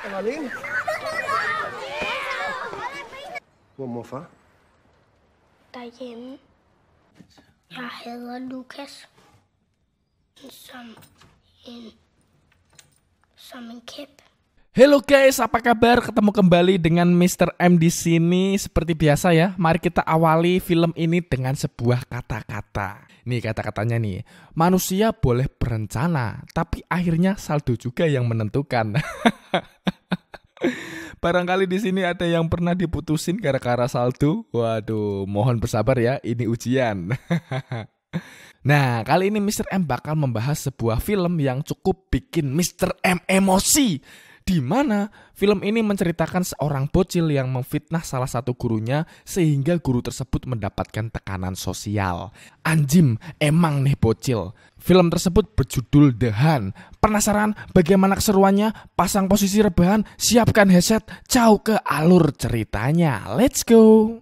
Er du alene? Hvor er mor og far? Derhjemme. Jeg hader Lukas som en kæp. Halo guys, apa kabar? Ketemu kembali dengan Mr. M di sini. Seperti biasa ya, mari kita awali film ini dengan sebuah kata-kata. Nih kata-katanya nih, manusia boleh berencana, tapi akhirnya saldo juga yang menentukan. Barangkali di sini ada yang pernah diputusin gara-gara saldo. Waduh, mohon bersabar ya, ini ujian. Nah, kali ini Mr. M bakal membahas sebuah film yang cukup bikin Mr. M emosi. Di mana film ini menceritakan seorang bocil yang memfitnah salah satu gurunya sehingga guru tersebut mendapatkan tekanan sosial. Anjim, emang nih bocil. Film tersebut berjudul The Hunt. Penasaran bagaimana keseruannya? Pasang posisi rebahan, siapkan headset, jauh ke alur ceritanya. Let's go!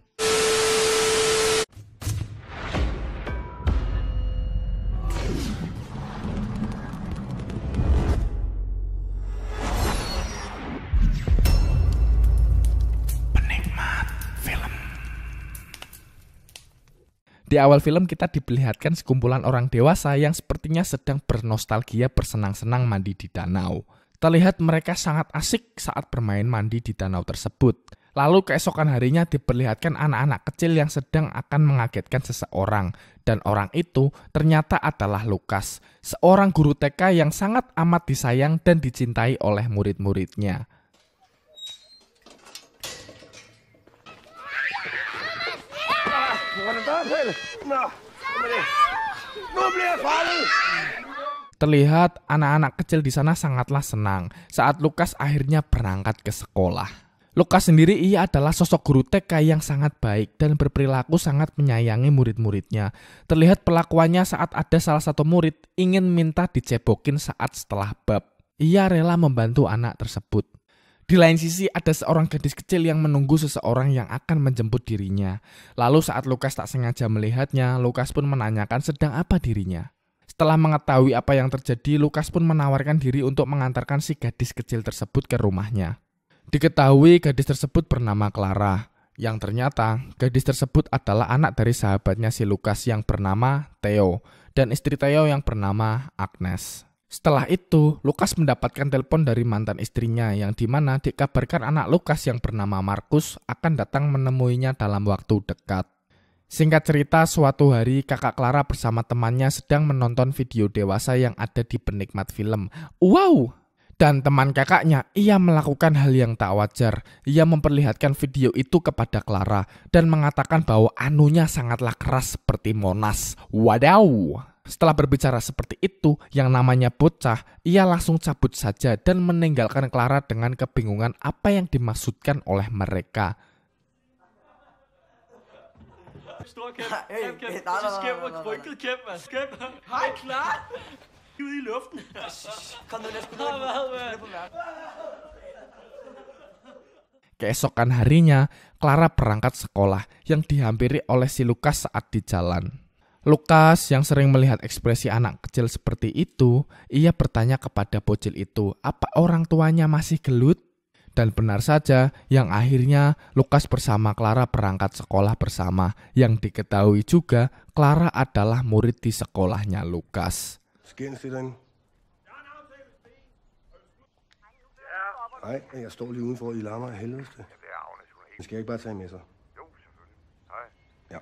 Di awal film kita diperlihatkan sekumpulan orang dewasa yang sepertinya sedang bernostalgia bersenang-senang mandi di danau. Terlihat mereka sangat asik saat bermain mandi di danau tersebut. Lalu keesokan harinya diperlihatkan anak-anak kecil yang sedang akan mengagetkan seseorang. Dan orang itu ternyata adalah Lukas, seorang guru TK yang sangat amat disayang dan dicintai oleh murid-muridnya. Terlihat anak-anak kecil di sana sangatlah senang saat Lukas akhirnya berangkat ke sekolah. Lukas sendiri ia adalah sosok guru TK yang sangat baik dan berperilaku sangat menyayangi murid-muridnya. Terlihat perlakuannya saat ada salah satu murid ingin minta dicebokin saat setelah bab. Ia rela membantu anak tersebut. Di lain sisi ada seorang gadis kecil yang menunggu seseorang yang akan menjemput dirinya. Lalu saat Lukas tak sengaja melihatnya, Lukas pun menanyakan sedang apa dirinya. Setelah mengetahui apa yang terjadi, Lukas pun menawarkan diri untuk mengantarkan si gadis kecil tersebut ke rumahnya. Diketahui gadis tersebut bernama Clara, yang ternyata gadis tersebut adalah anak dari sahabatnya si Lukas yang bernama Theo, dan istri Theo yang bernama Agnes. Setelah itu, Lukas mendapatkan telepon dari mantan istrinya yang dimana dikabarkan anak Lukas yang bernama Markus akan datang menemuinya dalam waktu dekat. Singkat cerita, suatu hari kakak Clara bersama temannya sedang menonton video dewasa yang ada di penikmat film. Wow! Dan teman kakaknya, ia melakukan hal yang tak wajar. Ia memperlihatkan video itu kepada Clara dan mengatakan bahwa anunya sangatlah keras seperti Monas. Wadaw! Setelah berbicara seperti itu, yang namanya bocah, ia langsung cabut saja dan meninggalkan Clara dengan kebingungan apa yang dimaksudkan oleh mereka. Keesokan harinya, Clara berangkat sekolah yang dihampiri oleh si Lukas saat di jalan. Lukas yang sering melihat ekspresi anak kecil seperti itu, ia bertanya kepada bocil itu, apa orang tuanya masih gelut? Dan benar saja, yang akhirnya Lukas bersama Clara berangkat sekolah bersama, yang diketahui juga Clara adalah murid di sekolahnya Lukas. Nej, jeg står lige udenfor, I larmer af helvede. Skal jeg ikke bare tage med sig? Ja.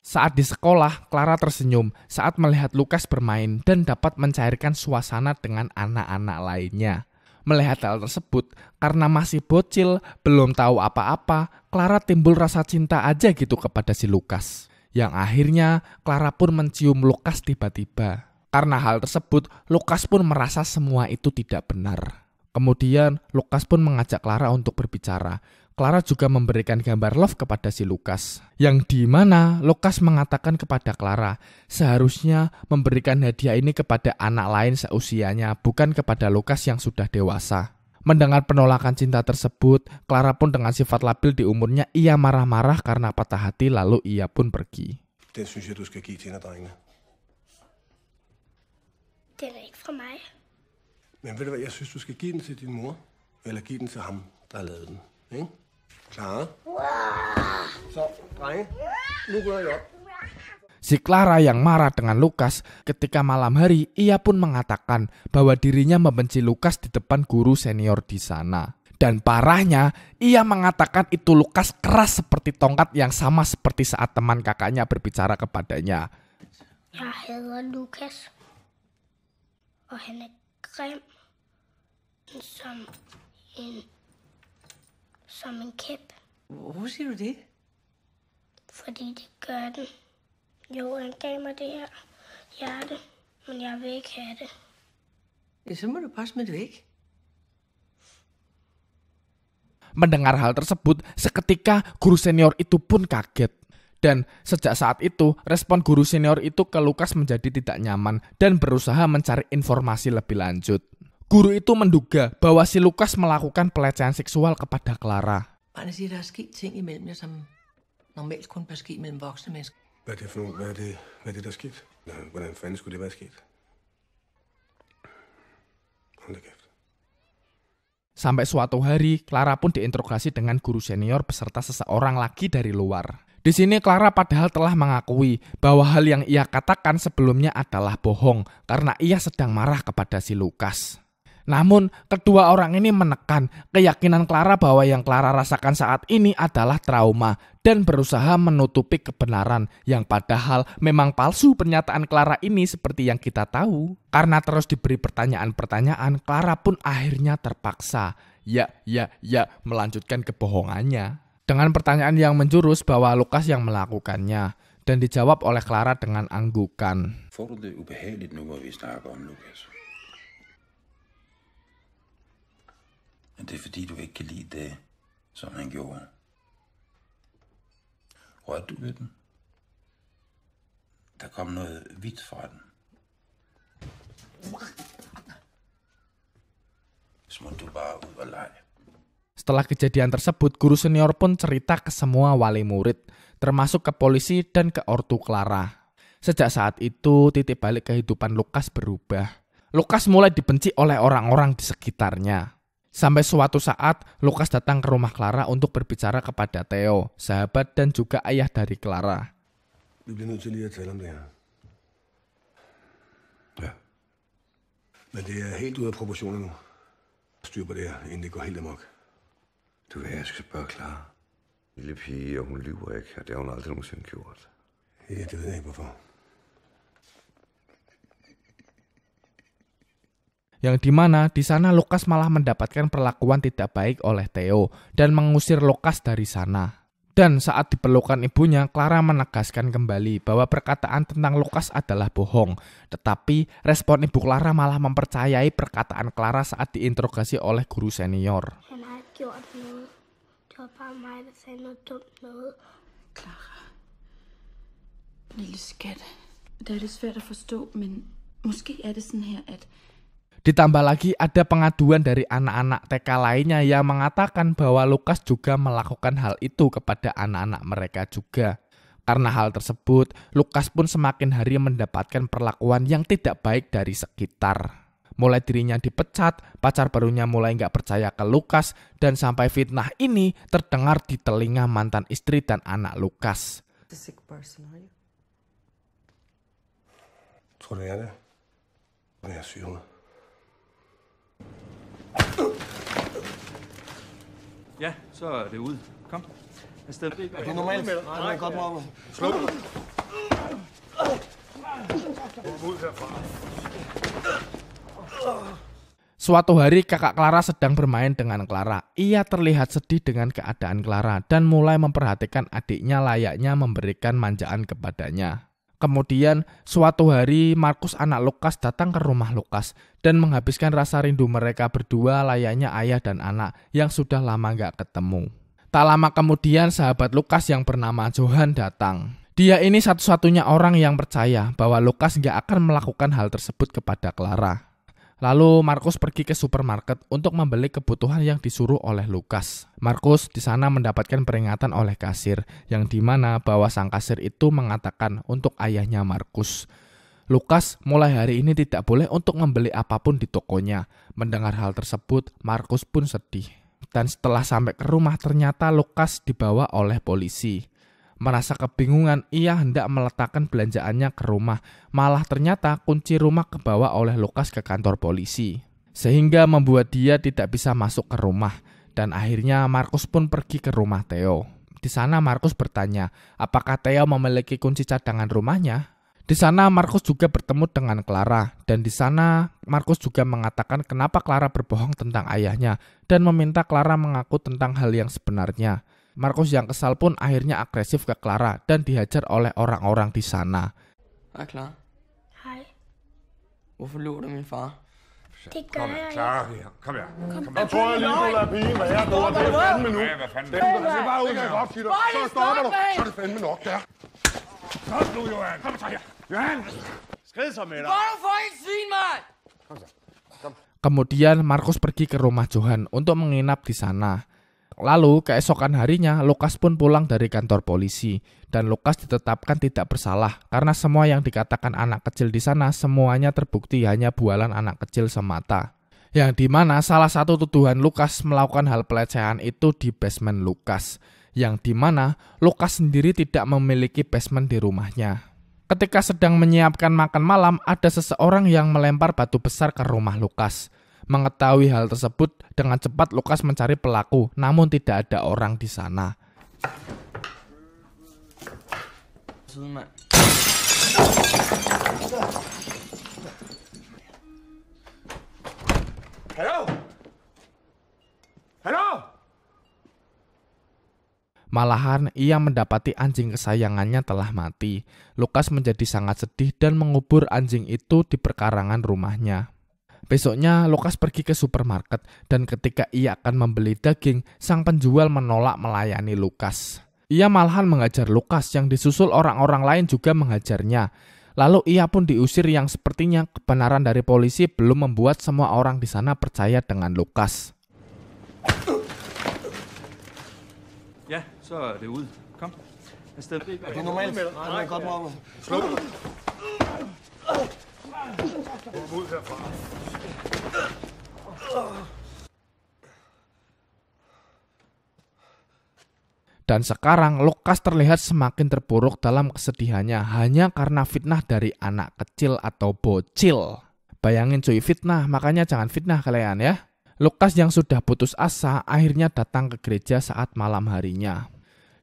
Saat di sekolah, Clara tersenyum saat melihat Lukas bermain dan dapat mencairkan suasana dengan anak-anak lainnya. Melihat hal tersebut, karena masih bocil, belum tahu apa-apa, Clara timbul rasa cinta aja gitu kepada si Lukas. Yang akhirnya, Clara pun mencium Lukas tiba-tiba. Karena hal tersebut, Lukas pun merasa semua itu tidak benar. Kemudian, Lukas pun mengajak Clara untuk berbicara. Clara juga memberikan gambar love kepada si Lukas. Yang di mana Lukas mengatakan kepada Clara, seharusnya memberikan hadiah ini kepada anak lain seusianya, bukan kepada Lukas yang sudah dewasa. Mendengar penolakan cinta tersebut, Clara pun dengan sifat labil di umurnya, ia marah-marah karena patah hati lalu ia pun pergi. Den synes jeg, du skal give til en af drengene. Den er ikke fra mig. Men ved du hvad, jeg synes, du skal give den til din mor. Eller give den til ham, der har lavet den. Ikke? Klar? Så, drenge. Nu går jeg op. Si Clara yang marah dengan Lukas ketika malam hari, ia pun mengatakan bahwa dirinya membenci Lukas di depan guru senior di sana. Dan parahnya, ia mengatakan itu Lukas keras seperti tongkat yang sama seperti saat teman kakaknya berbicara kepadanya. Jeg hader Lukas. Og han er grim. Som en kæp. Hvorfor siger du det? Fordi det gør den. Jo, han gav mig det her hjerte, men jeg vil ikke have det. Ja, så må du bare smide det væk. Mendengar hal tersebut, seketika guru senior itu pun kaget. Dan sejak saat itu, respon guru senior itu ke Lukas menjadi tidak nyaman dan berusaha mencari informasi lebih lanjut. Guru itu menduga bahwa si Lukas melakukan pelecehan seksual kepada Clara. Barnet siger, der er sket ting imellem jer, som normalt kun bør ske mellem voksne mennesker. Hvad er det for noget? Hvad er det, der er sket? Hvordan fanden skulle det være sket? Hold da kæft. Sampai suatu hari, Clara pun diinterogasi dengan guru senior beserta seseorang lagi dari luar. Di sini Clara padahal telah mengakui bahwa hal yang ia katakan sebelumnya adalah bohong karena ia sedang marah kepada si Lukas. Namun, kedua orang ini menekan keyakinan Clara bahwa yang Clara rasakan saat ini adalah trauma dan berusaha menutupi kebenaran yang padahal memang palsu pernyataan Clara ini seperti yang kita tahu. Karena terus diberi pertanyaan-pertanyaan, Clara pun akhirnya terpaksa melanjutkan kebohongannya. Dengan pertanyaan yang menjurus bahwa Lukas yang melakukannya dan dijawab oleh Clara dengan anggukan. Får du det ubehageligt nu, hvor vi snakker om Lukas? Men det er fordi, du ikke kan lide det, som han gjorde. Rørte du ved den? Der kom noget hvidt fra den. Så må du bare ud og lege. Setelah kejadian tersebut, guru senior pun cerita ke semua wali murid, termasuk ke polisi dan ke ortu Clara. Sejak saat itu, titik balik kehidupan Lukas berubah. Lukas mulai dibenci oleh orang-orang di sekitarnya. Sampai suatu saat, Lukas datang ke rumah Clara untuk berbicara kepada Theo, sahabat dan juga ayah dari Clara. Vi bliver nødt til lige at tale om det her. Ja. Men det er helt ude af proportioner nu. Styr på det her, inden det går helt amok. Du ved, jeg skal spørge Clara. Lille pige, og hun lyver ikke, og det har hun aldrig nogensinde gjort. Ja, det ved jeg ikke, hvorfor. Yang dimana di sana Lukas malah mendapatkan perlakuan tidak baik oleh Theo dan mengusir Lukas dari sana. Dan saat diperlukan ibunya, Clara menegaskan kembali bahwa perkataan tentang Lukas adalah bohong. Tetapi respon ibu Clara malah mempercayai perkataan Clara saat diinterogasi oleh guru senior. Han har ikke gjort noget. Det var bare mig, der sagde noget dumt noget. Clara. Lille skat. Det er lidt svært at forstå, men måske er det sådan her, at Ditambah lagi ada pengaduan dari anak-anak TK lainnya yang mengatakan bahwa Lukas juga melakukan hal itu kepada anak-anak mereka juga. Karena hal tersebut, Lukas pun semakin hari mendapatkan perlakuan yang tidak baik dari sekitar. Mulai dirinya dipecat, pacar barunya mulai nggak percaya ke Lukas, dan sampai fitnah ini terdengar di telinga mantan istri dan anak Lukas. Tror du, det er det? Jeg er syg. Ja, så er det ud. Kom. Afsted. Det er normalt. Nej, godt morgen. Sluk. Ud herfra. Suatu hari kakak Clara sedang bermain dengan Clara. Ia terlihat sedih dengan keadaan Clara dan mulai memperhatikan adiknya layaknya memberikan manjaan kepadanya. Kemudian suatu hari Markus anak Lukas datang ke rumah Lukas dan menghabiskan rasa rindu mereka berdua layaknya ayah dan anak yang sudah lama gak ketemu. Tak lama kemudian sahabat Lukas yang bernama Johan datang. Dia ini satu-satunya orang yang percaya bahwa Lukas gak akan melakukan hal tersebut kepada Clara. Lalu Markus pergi ke supermarket untuk membeli kebutuhan yang disuruh oleh Lukas. Markus di sana mendapatkan peringatan oleh kasir, yang dimana bahwa sang kasir itu mengatakan untuk ayahnya Markus. Lukas mulai hari ini tidak boleh untuk membeli apapun di tokonya. Mendengar hal tersebut, Markus pun sedih. Dan setelah sampai ke rumah ternyata Lukas dibawa oleh polisi. Merasa kebingungan, ia hendak meletakkan belanjaannya ke rumah. Malah ternyata kunci rumah kebawa oleh Lukas ke kantor polisi. Sehingga membuat dia tidak bisa masuk ke rumah. Dan akhirnya Markus pun pergi ke rumah Theo. Di sana Markus bertanya, apakah Theo memiliki kunci cadangan rumahnya? Di sana Markus juga bertemu dengan Clara. Dan di sana Markus juga mengatakan kenapa Clara berbohong tentang ayahnya. Dan meminta Clara mengaku tentang hal yang sebenarnya. Markus yang kesal pun akhirnya agresif ke Clara dan dihajar oleh orang-orang di sana. Hej Clara. Hej. Hvorfor lå du min far? Det gør jeg ikke. Clara, kom her. Jeg tror lige, du lader pigen være. Det er fandme nu. Hvad fanden? Det er bare ud, jeg godt sige dig. Så stopper du. Så er det fandme nok der. Kom nu, Johan. Kom så her. Johan! Skrid så med dig. Hvor er du for en svin, mand? Kom så. Kom. Kemudian Markus pergi ke rumah Johan untuk menginap di sana. Lalu keesokan harinya Lukas pun pulang dari kantor polisi dan Lukas ditetapkan tidak bersalah karena semua yang dikatakan anak kecil di sana semuanya terbukti hanya bualan anak kecil semata. Yang dimana salah satu tuduhan Lukas melakukan hal pelecehan itu di basement Lukas. Yang dimana Lukas sendiri tidak memiliki basement di rumahnya. Ketika sedang menyiapkan makan malam ada seseorang yang melempar batu besar ke rumah Lukas. Mengetahui hal tersebut, dengan cepat Lukas mencari pelaku, namun tidak ada orang di sana. Halo? Halo? Malahan ia mendapati anjing kesayangannya telah mati. Lukas menjadi sangat sedih dan mengubur anjing itu di perkarangan rumahnya. Besoknya Lukas pergi ke supermarket dan ketika ia akan membeli daging, sang penjual menolak melayani Lukas. Ia malahan mengajar Lukas yang disusul orang-orang lain juga menghajarnya. Lalu ia pun diusir yang sepertinya kebenaran dari polisi belum membuat semua orang di sana percaya dengan Lukas. Ja, så er det ude. Kom. Afsted. Det er normalt. Nej, godt morgen. Slå. Ud herfra. Dan sekarang Lukas terlihat semakin terpuruk dalam kesedihannya hanya karena fitnah dari anak kecil atau bocil. Bayangin cuy, fitnah, makanya jangan fitnah kalian ya. Lukas yang sudah putus asa akhirnya datang ke gereja saat malam harinya.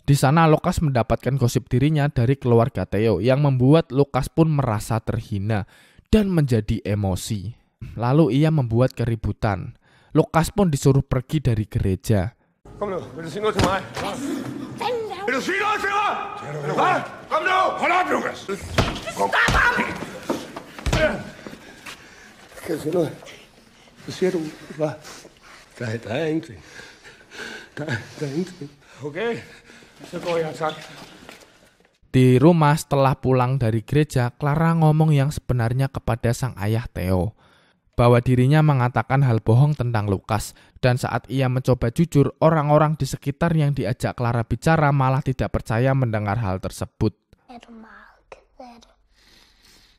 Di sana Lukas mendapatkan gosip dirinya dari keluarga Theo yang membuat Lukas pun merasa terhina dan menjadi emosi. Lalu ia membuat keributan. Lukas pun disuruh pergi dari gereja. Kom nu, vil du sige noget til mig? Vil du sige noget til mig? Hvad? Kom nu! Hold op, Lukas! Stop ham! Kan jeg sige noget? Så siger du, hvad? Der er ingenting. Der er ingenting. Okay, så går jeg, tak. Di rumah setelah pulang dari gereja, Clara ngomong yang sebenarnya kepada sang ayah Theo. Bahwa dirinya mengatakan hal bohong tentang Lukas. Dan saat ia mencoba jujur, orang-orang di sekitar yang diajak Clara bicara malah tidak percaya mendengar hal tersebut. Er du meget ked af det?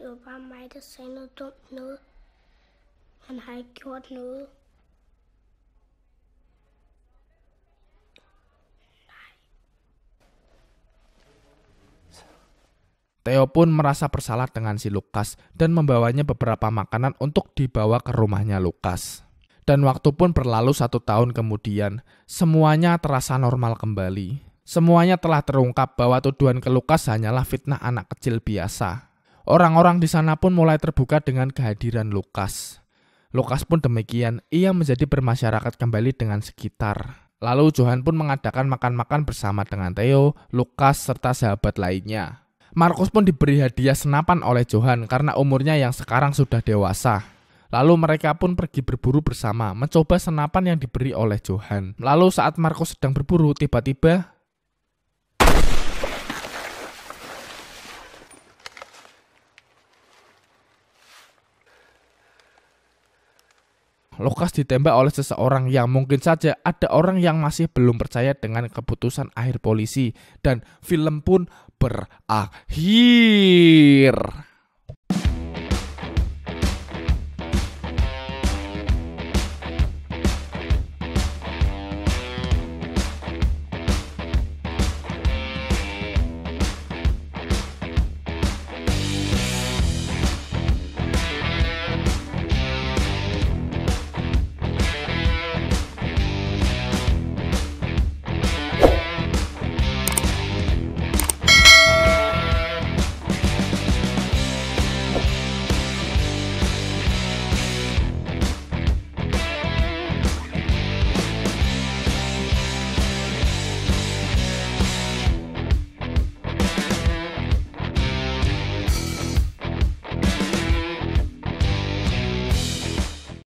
Det var bare mig, der sagde noget dumt noget. Han har ikke gjort noget. Theo pun merasa bersalah dengan si Lukas dan membawanya beberapa makanan untuk dibawa ke rumahnya Lukas. Dan waktu pun berlalu 1 tahun kemudian, semuanya terasa normal kembali. Semuanya telah terungkap bahwa tuduhan ke Lukas hanyalah fitnah anak kecil biasa. Orang-orang di sana pun mulai terbuka dengan kehadiran Lukas. Lukas pun demikian, ia menjadi bermasyarakat kembali dengan sekitar. Lalu Johan pun mengadakan makan-makan bersama dengan Theo, Lukas, serta sahabat lainnya. Markus pun diberi hadiah senapan oleh Johan karena umurnya yang sekarang sudah dewasa. Lalu mereka pun pergi berburu bersama, mencoba senapan yang diberi oleh Johan. Lalu saat Markus sedang berburu, tiba-tiba Lukas ditembak oleh seseorang yang mungkin saja ada orang yang masih belum percaya dengan keputusan akhir polisi. Dan film pun berakhir.